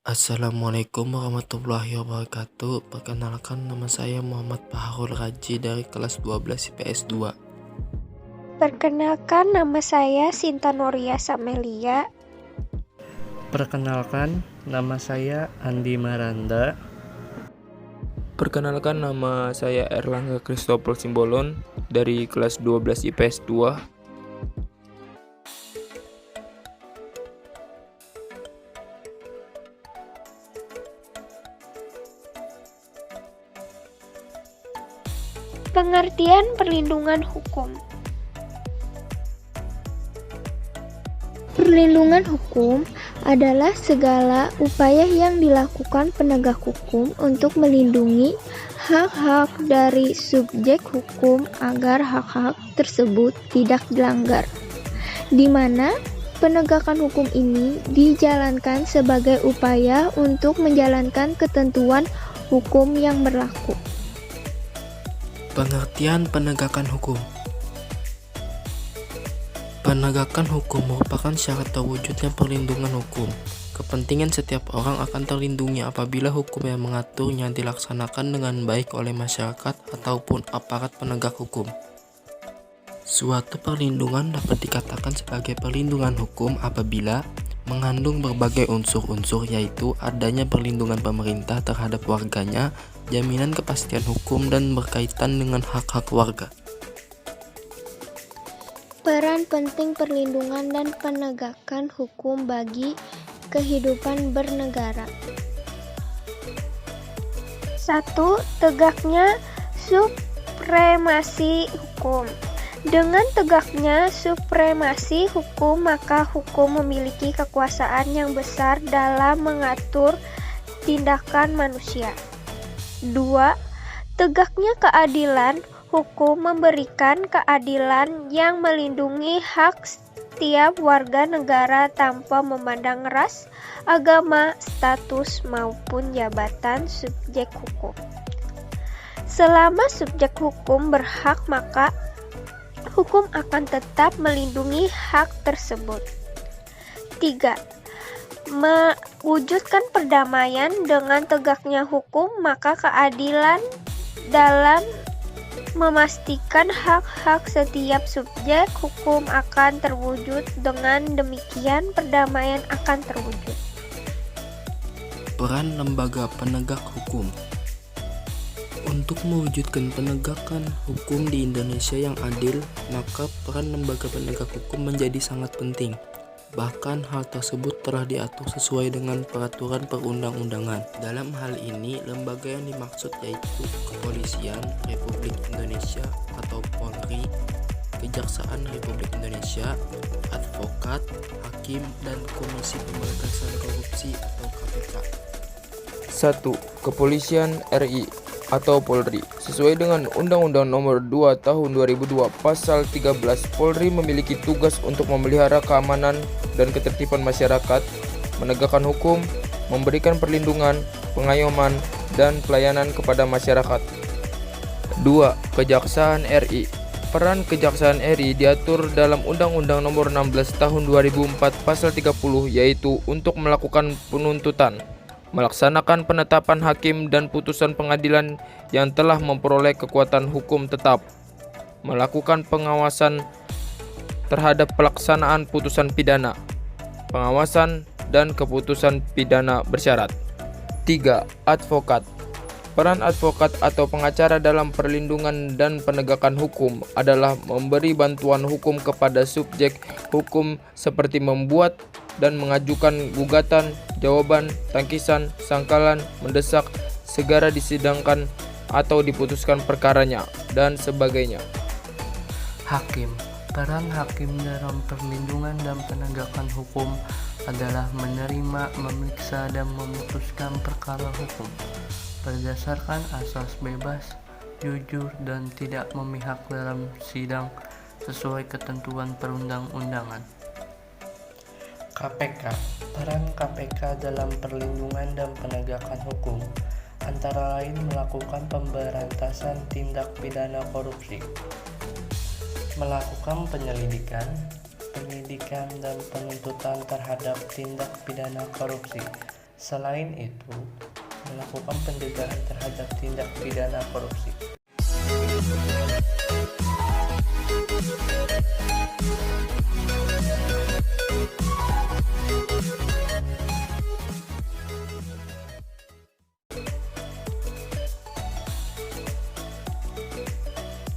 Assalamualaikum warahmatullahi wabarakatuh. Perkenalkan, nama saya Muhammad Fahrul Raji dari kelas 12 IPS 2. Perkenalkan, nama saya Sinta Noria Samelia. Perkenalkan, nama saya Andi Maranda. Perkenalkan, nama saya Erlangga Christopher Simbolon dari kelas 12 IPS 2. Pengertian perlindungan hukum. Perlindungan hukum adalah segala upaya yang dilakukan penegak hukum untuk melindungi hak-hak dari subjek hukum agar hak-hak tersebut tidak dilanggar, di mana penegakan hukum ini dijalankan sebagai upaya untuk menjalankan ketentuan hukum yang berlaku. Pengertian penegakan hukum. Penegakan hukum merupakan syarat terwujudnya perlindungan hukum. Kepentingan setiap orang akan terlindungi apabila hukum yang mengaturnya dilaksanakan dengan baik oleh masyarakat ataupun aparat penegak hukum. Suatu perlindungan dapat dikatakan sebagai perlindungan hukum apabila mengandung berbagai unsur-unsur, yaitu adanya perlindungan pemerintah terhadap warganya, jaminan kepastian hukum, dan berkaitan dengan hak-hak warga. Peran penting perlindungan dan penegakan hukum bagi kehidupan bernegara. 1. Tegaknya supremasi hukum. Dengan tegaknya supremasi hukum, maka hukum memiliki kekuasaan yang besar dalam mengatur tindakan manusia. 2. Tegaknya keadilan hukum memberikan keadilan yang melindungi hak setiap warga negara tanpa memandang ras, agama, status, maupun jabatan subjek hukum. Selama subjek hukum berhak, maka hukum akan tetap melindungi hak tersebut. 3. Mewujudkan perdamaian. Dengan tegaknya hukum, maka keadilan dalam memastikan hak-hak setiap subjek hukum akan terwujud. Dengan demikian, perdamaian akan terwujud. Peran lembaga penegak hukum. Untuk mewujudkan penegakan hukum di Indonesia yang adil, maka peran lembaga penegak hukum menjadi sangat penting. Bahkan hal tersebut telah diatur sesuai dengan peraturan perundang-undangan. Dalam hal ini, lembaga yang dimaksud yaitu Kepolisian Republik Indonesia atau Polri, Kejaksaan Republik Indonesia, Advokat, Hakim, dan Komisi Pemberantasan Korupsi atau KPK. 1. Kepolisian RI atau Polri. Sesuai dengan Undang-Undang Nomor 2 Tahun 2002 Pasal 13, Polri memiliki tugas untuk memelihara keamanan dan ketertiban masyarakat, menegakkan hukum, memberikan perlindungan, pengayoman, dan pelayanan kepada masyarakat. 2. Kejaksaan RI. Peran Kejaksaan RI diatur dalam Undang-Undang Nomor 16 Tahun 2004 Pasal 30, yaitu untuk melakukan penuntutan, melaksanakan penetapan hakim dan putusan pengadilan yang telah memperoleh kekuatan hukum tetap, melakukan pengawasan terhadap pelaksanaan putusan pidana, pengawasan dan keputusan pidana bersyarat. 3. Advokat. Peran advokat atau pengacara dalam perlindungan dan penegakan hukum adalah memberi bantuan hukum kepada subjek hukum seperti membuat dan mengajukan gugatan, jawaban, tangkisan, sangkalan, mendesak, segera disidangkan atau diputuskan perkaranya, dan sebagainya. Hakim. Peran hakim dalam perlindungan dan penegakan hukum adalah menerima, memeriksa, dan memutuskan perkara hukum berdasarkan asas bebas, jujur, dan tidak memihak dalam sidang sesuai ketentuan perundang-undangan. KPK. Peran KPK dalam perlindungan dan penegakan hukum antara lain melakukan pemberantasan tindak pidana korupsi, melakukan penyidikan dan penuntutan terhadap tindak pidana korupsi, Selain itu, melakukan pencegahan terhadap tindak pidana korupsi.